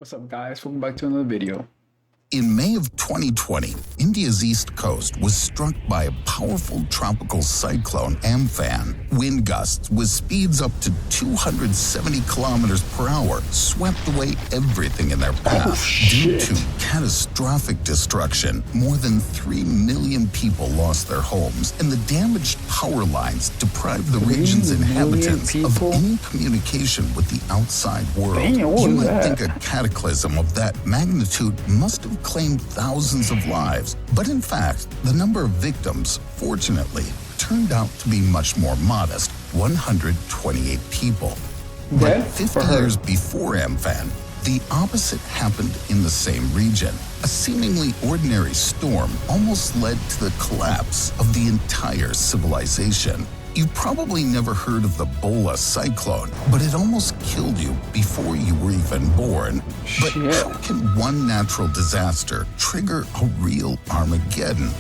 What's up, guys? Welcome back to another video. In May of 2020, India's east coast was struck by a powerful tropical cyclone Amphan. Wind gusts with speeds up to 270 kilometers per hour swept away everything in their path. Due to catastrophic destruction, more than 3 million people lost their homes, and the damaged power lines deprived the region's inhabitants of any communication with the outside world. You might think a cataclysm of that magnitude must have claimed thousands of lives, but in fact, the number of victims, fortunately, turned out to be much more modest, 128 people. But 50 years before Amphan, the opposite happened in the same region. A seemingly ordinary storm almost led to the collapse of the entire civilization. You've probably never heard of the Bola cyclone, but it almost killed you before you were even born. But how can one natural disaster trigger a real Armageddon?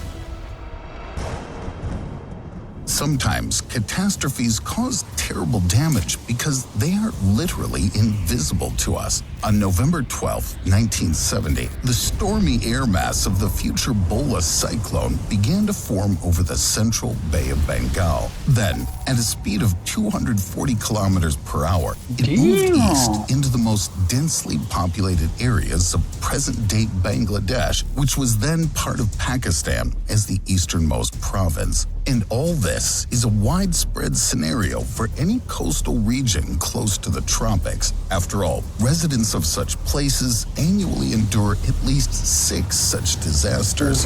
Sometimes catastrophes cause terrible damage because they are literally invisible to us. On November 12, 1970, the stormy air mass of the future Bola cyclone began to form over the central Bay of Bengal. Then, at a speed of 240 kilometers per hour, it moved east into the most densely populated areas of present-day Bangladesh, which was then part of Pakistan as the easternmost province. And all this is a widespread scenario for any coastal region close to the tropics. After all, residents of such places annually endure at least 6 such disasters.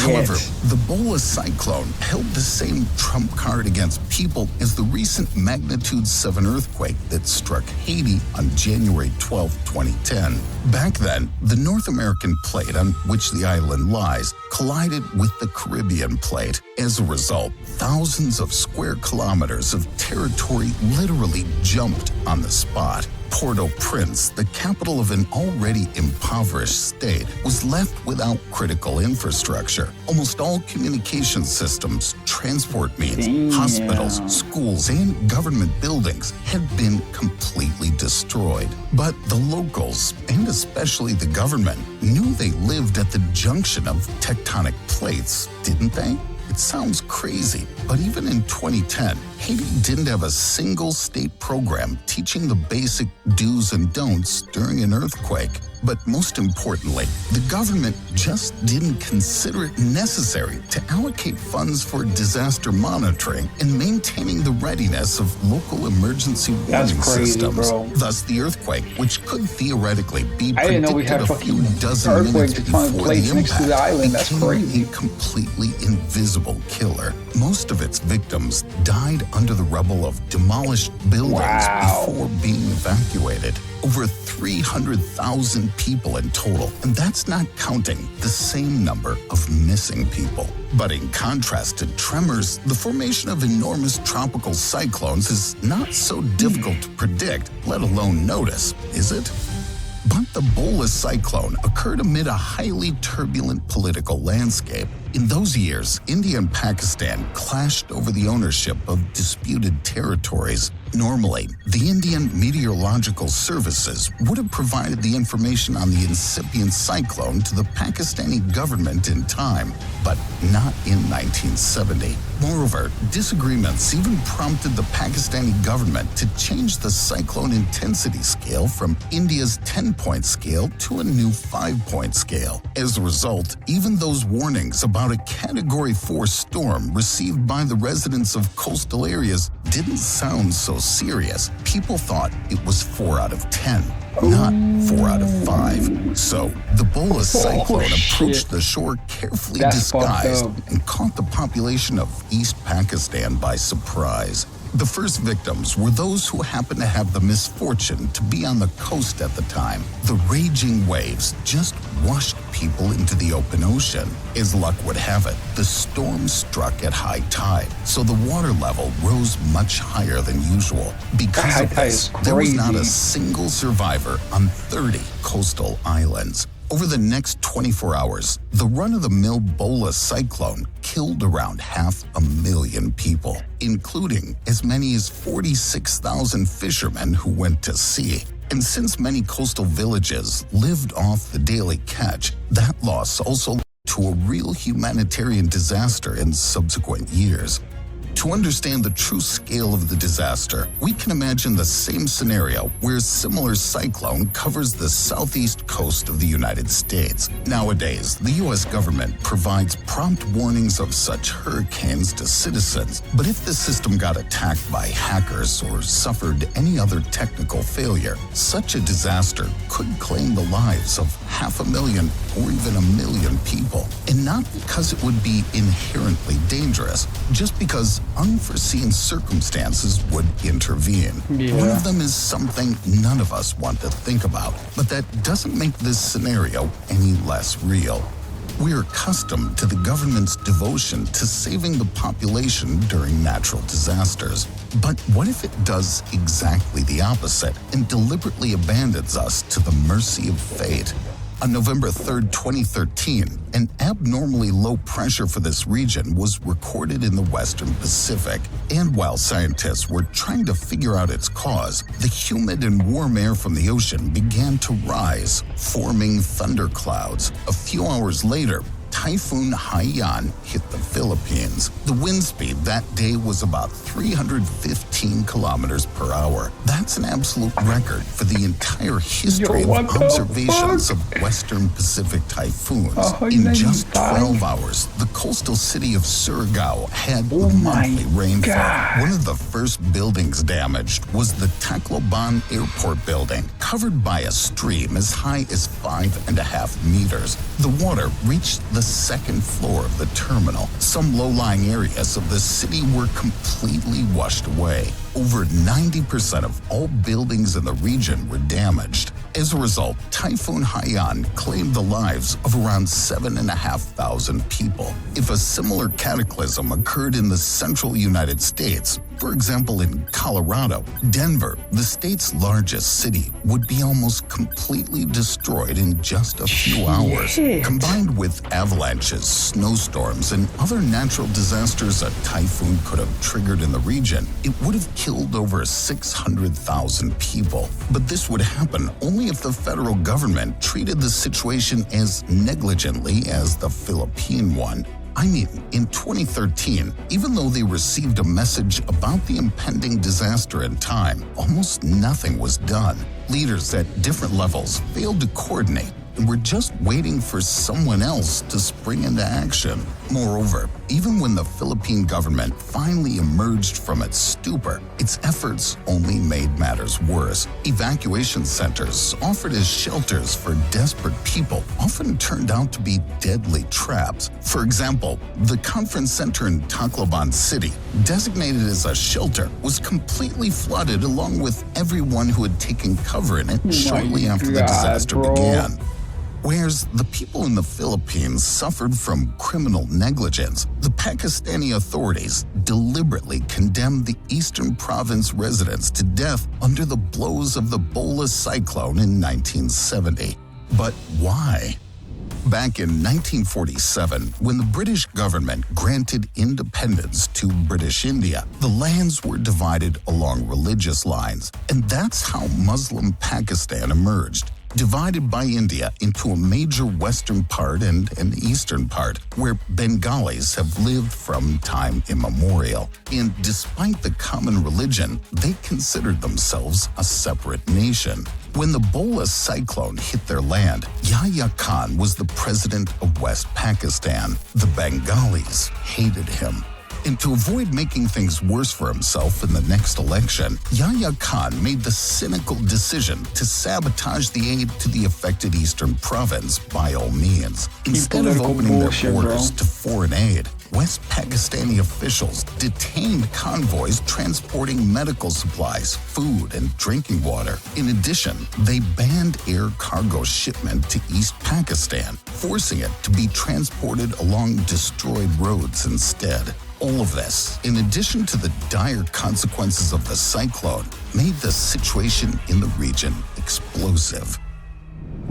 However, the Bola cyclone held the same trump card against people as the recent magnitude 7 earthquake that struck Haiti on January 12, 2010. Back then, the North American plate on which the island lies collided with the Caribbean plate. As a result, thousands of square kilometers of territory literally jumped on the spot. Port-au-Prince, the capital of an already impoverished state, was left without critical infrastructure. Almost all communication systems, transport means, hospitals, schools, and government buildings had been completely destroyed. But the locals, and especially the government, knew they lived at the junction of tectonic plates, didn't they? It sounds crazy, but even in 2010, Haiti didn't have a single state program teaching the basic do's and don'ts during an earthquake. But most importantly, the government just didn't consider it necessary to allocate funds for disaster monitoring and maintaining the readiness of local emergency warning systems. Thus, the earthquake, which could theoretically be predicted a few dozen minutes before the impact, became a completely invisible killer. Most of its victims died under the rubble of demolished buildings before being evacuated. Over 300,000 people in total, and that's not counting the same number of missing people. But in contrast to tremors, the formation of enormous tropical cyclones is not so difficult to predict, let alone notice, is it? But the Bola cyclone occurred amid a highly turbulent political landscape. In those years, India and Pakistan clashed over the ownership of disputed territories. Normally, the Indian Meteorological Services would have provided the information on the incipient cyclone to the Pakistani government in time, but not in 1970. Moreover, disagreements even prompted the Pakistani government to change the cyclone intensity scale from India's 10-point scale to a new 5-point scale. As a result, even those warnings about a Category 4 storm received by the residents of coastal areas didn't sound so serious. People thought it was 4 out of 10, not 4 out of 5. So, the Bola cyclone approached the shore carefully disguised and caught the population of East Pakistan by surprise. The first victims were those who happened to have the misfortune to be on the coast at the time. The raging waves just washed people into the open ocean. As luck would have it, the storm struck at high tide, so the water level rose much higher than usual. Because of this, there was not a single survivor on 30 coastal islands. Over the next 24 hours, the run-of-the-mill Bola cyclone killed around 500,000 people, including as many as 46,000 fishermen who went to sea. And since many coastal villages lived off the daily catch, that loss also led to a real humanitarian disaster in subsequent years. To understand the true scale of the disaster, we can imagine the same scenario where a similar cyclone covers the southeast coast of the United States. Nowadays, the U.S. government provides prompt warnings of such hurricanes to citizens, but if the system got attacked by hackers or suffered any other technical failure, such a disaster could claim the lives of 500,000 or even 1 million people. And not because it would be inherently dangerous, just because unforeseen circumstances would intervene. One of them is something none of us want to think about, but that doesn't make this scenario any less real. We're accustomed to the government's devotion to saving the population during natural disasters. But what if it does exactly the opposite and deliberately abandons us to the mercy of fate? On November 3, 2013, an abnormally low pressure for this region was recorded in the Western Pacific. And while scientists were trying to figure out its cause, the humid and warm air from the ocean began to rise, forming thunderclouds. A few hours later, Typhoon Haiyan hit the Philippines. The wind speed that day was about 315 kilometers per hour. That's an absolute record for the entire history of observations of Western Pacific typhoons. In just 12 hours, the coastal city of Surigao had monthly rainfall. One of the first buildings damaged was the Tacloban Airport building, covered by a stream as high as 5.5 meters. The water reached the second floor of the terminal. Some low-lying areas of the city were completely washed away. Over 90% of all buildings in the region were damaged. As a result, Typhoon Haiyan claimed the lives of around 7,500 people. If a similar cataclysm occurred in the central United States, for example in Colorado, Denver, the state's largest city, would be almost completely destroyed in just a few hours. Combined with avalanches, snowstorms, and other natural disasters a typhoon could have triggered in the region, it would have killed over 600,000 people. But this would happen only if the federal government treated the situation as negligently as the Philippine one. I mean, in 2013, even though they received a message about the impending disaster in time, almost nothing was done. Leaders at different levels failed to coordinate and were just waiting for someone else to spring into action. Moreover, even when the Philippine government finally emerged from its stupor, its efforts only made matters worse. Evacuation centers offered as shelters for desperate people often turned out to be deadly traps. For example, the conference center in Tacloban City, designated as a shelter, was completely flooded along with everyone who had taken cover in it shortly after the disaster began. Whereas the people in the Philippines suffered from criminal negligence, the Pakistani authorities deliberately condemned the eastern province residents to death under the blows of the Bola cyclone in 1970. But why? Back in 1947, when the British government granted independence to British India, the lands were divided along religious lines, and that's how Muslim Pakistan emerged. Divided by India into a major western part and an eastern part, where Bengalis have lived from time immemorial. And despite the common religion, they considered themselves a separate nation. When the Bola cyclone hit their land, Yahya Khan was the president of West Pakistan. The Bengalis hated him. And to avoid making things worse for himself in the next election, Yahya Khan made the cynical decision to sabotage the aid to the affected eastern province by all means. Instead of opening their borders to foreign aid, West Pakistani officials detained convoys transporting medical supplies, food, and drinking water. In addition, they banned air cargo shipment to East Pakistan, forcing it to be transported along destroyed roads instead. All of this, in addition to the dire consequences of the cyclone, made the situation in the region explosive.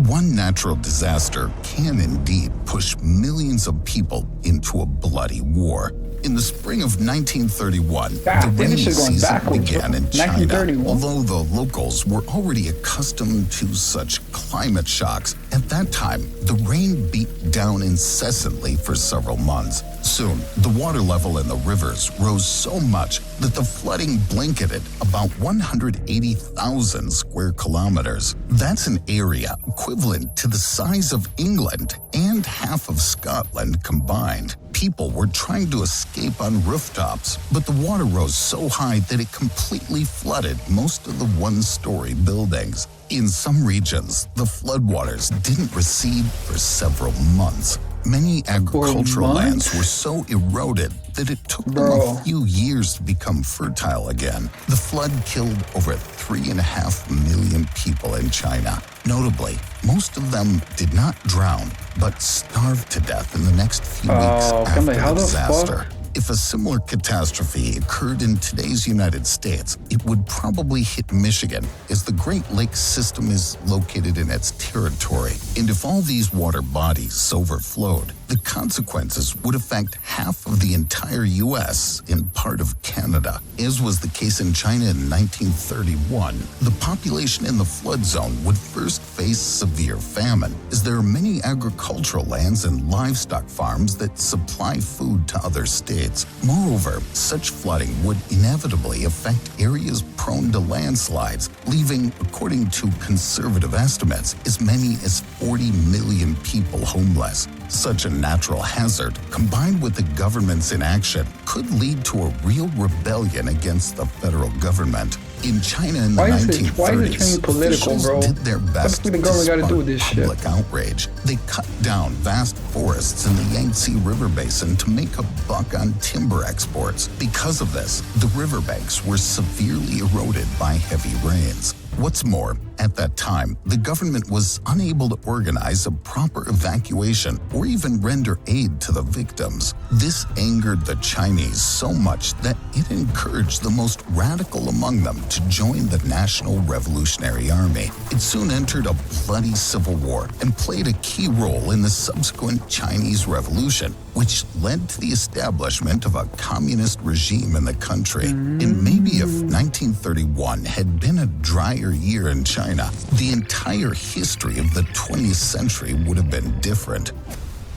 One natural disaster can indeed push millions of people into a bloody war. In the spring of 1931, God, the damn, rainy this shit going season backwards, began bro. in China. 1931. Although the locals were already accustomed to such climate shocks, at that time, the rain beat down incessantly for several months. Soon, the water level in the rivers rose so much that the flooding blanketed about 180,000 square kilometers. That's an area equivalent to the size of England and half of Scotland combined. People were trying to escape on rooftops, but the water rose so high that it completely flooded most of the one-story buildings. In some regions, the floodwaters didn't recede for several months. Many agricultural lands were so eroded that it took them a few years to become fertile again. The flood killed over 3.5 million people in China. Notably, most of them did not drown, but starved to death in the next few weeks after the disaster. If a similar catastrophe occurred in today's United States, it would probably hit Michigan, as the Great Lakes system is located in its territory. And if all these water bodies overflowed, the consequences would affect half of the entire U.S. and part of Canada. As was the case in China in 1931, the population in the flood zone would first face severe famine, as there are many agricultural lands and livestock farms that supply food to other states. Moreover, such flooding would inevitably affect areas prone to landslides, leaving, according to conservative estimates, as many as 40 million people homeless. Such a natural hazard, combined with the government's inaction, could lead to a real rebellion against the federal government. In China in the 1930s, officials did their best to spark public outrage. They cut down vast forests in the Yangtze River Basin to make a buck on timber exports. Because of this, the riverbanks were severely eroded by heavy rains. What's more, at that time, the government was unable to organize a proper evacuation or even render aid to the victims. This angered the Chinese so much that it encouraged the most radical among them to join the National Revolutionary Army. It soon entered a bloody civil war and played a key role in the subsequent Chinese Revolution, which led to the establishment of a communist regime in the country. And maybe if 1931 had been a drier year in China, the entire history of the 20th century would have been different.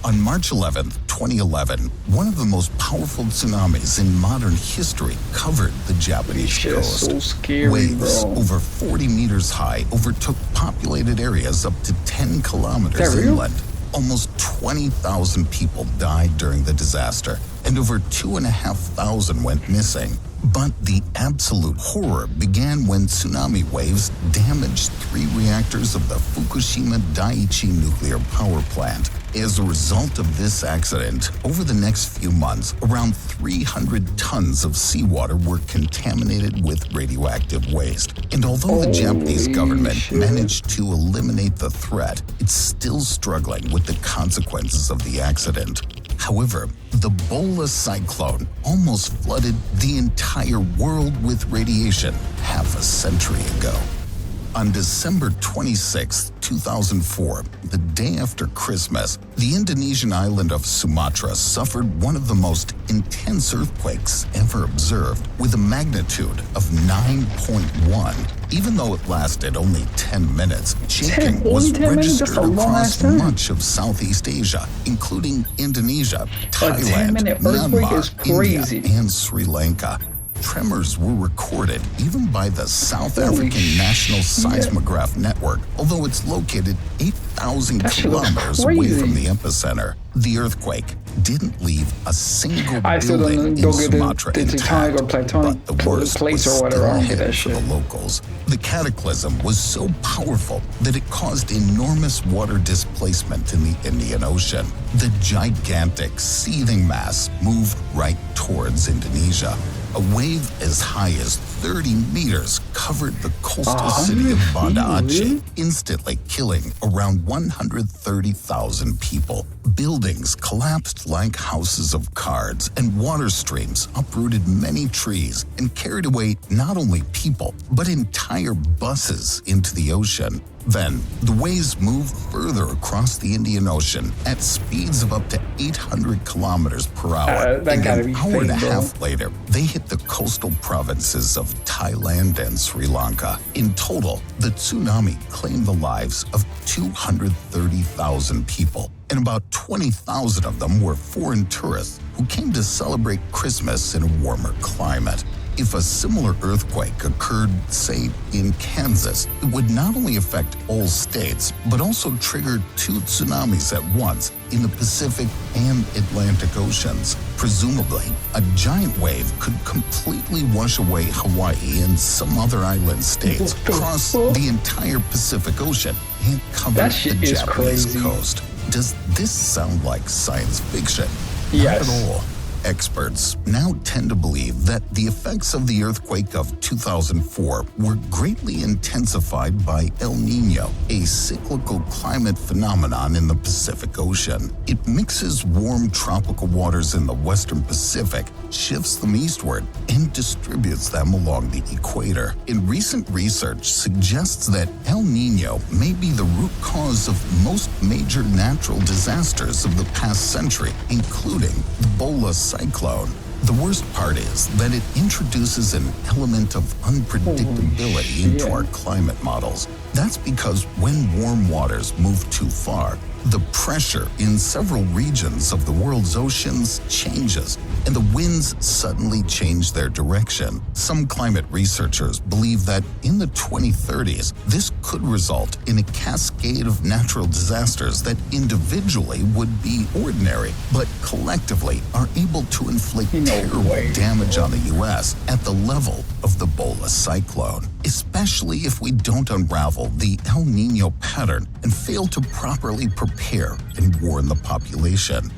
On March 11, 2011, one of the most powerful tsunamis in modern history covered the Japanese coast. So scary, Waves over 40 meters high overtook populated areas up to 10 kilometers inland. Almost 20,000 people died during the disaster, and over 2,500 went missing. But the absolute horror began when tsunami waves damaged 3 reactors of the Fukushima Daiichi nuclear power plant. As a result of this accident, over the next few months, around 300 tons of seawater were contaminated with radioactive waste. And although the Japanese government managed to eliminate the threat, it's still struggling with the consequences of the accident. However, the Bola cyclone almost flooded the entire world with radiation half a century ago. On December 26, 2004, the day after Christmas, the Indonesian island of Sumatra suffered one of the most intense earthquakes ever observed, with a magnitude of 9.1. Even though it lasted only 10 minutes, shaking was registered across much of Southeast Asia, including Indonesia, Thailand, Myanmar, India, and Sri Lanka. Tremors were recorded even by the South African National Seismograph Network, although it's located 8,000 kilometers away from the epicenter. The earthquake didn't leave a single building in Sumatra intact, but the worst was still ahead for the locals. The cataclysm was so powerful that it caused enormous water displacement in the Indian Ocean. The gigantic, seething mass moved right towards Indonesia. A wave as high as 30 meters covered the coastal city of Banda Aceh, instantly killing around 130,000 people. Buildings collapsed like houses of cards, and water streams uprooted many trees and carried away not only people, but entire buses into the ocean. Then, the waves moved further across the Indian Ocean at speeds of up to 800 kilometers per hour. That And gotta an be hour and a fake, bro. half later, they hit the coastal provinces of Thailand and Sri Lanka. In total, the tsunami claimed the lives of 230,000 people, and about 20,000 of them were foreign tourists who came to celebrate Christmas in a warmer climate. If a similar earthquake occurred, say, in Kansas, it would not only affect all states, but also trigger 2 tsunamis at once in the Pacific and Atlantic Oceans. Presumably, a giant wave could completely wash away Hawaii and some other island states, cross the entire Pacific Ocean, and cover That the shit is Japanese crazy. coast. Does this sound like science fiction? Yes. Not at all. Experts now tend to believe that the effects of the earthquake of 2004 were greatly intensified by El Niño, a cyclical climate phenomenon in the Pacific Ocean. It mixes warm tropical waters in the western Pacific, shifts them eastward, and distributes them along the equator. And recent research suggests that El Niño may be the root cause of most major natural disasters of the past century, including the Bola cyclone. The worst part is that it introduces an element of unpredictability into our climate models. That's because when warm waters move too far, the pressure in several regions of the world's oceans changes, and the winds suddenly change their direction. Some climate researchers believe that in the 2030s, this could result in a cascade of natural disasters that individually would be ordinary, but collectively are able to inflict terrible damage on the U.S. at the level of the Bola cyclone, especially if we don't unravel the El Niño pattern and fail to properly prepare and warn the population.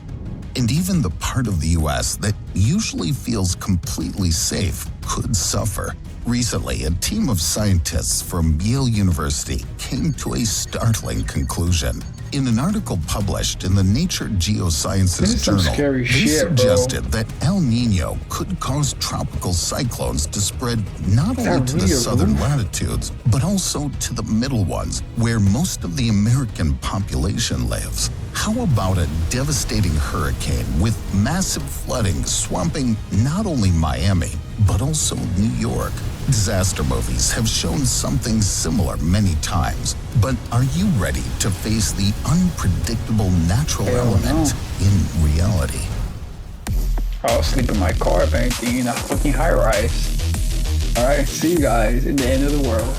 And even the part of the U.S. that usually feels completely safe could suffer. Recently, a team of scientists from Yale University came to a startling conclusion. In an article published in the Nature Geosciences journal, they suggested that El Niño could cause tropical cyclones to spread not only to the southern latitudes, but also to the middle ones, where most of the American population lives. How about a devastating hurricane with massive flooding swamping not only Miami, but also New York? Disaster movies have shown something similar many times, but are you ready to face the unpredictable natural element in reality? I'll sleep in my car if anything in a fucking high rise. Alright, see you guys in the end of the world.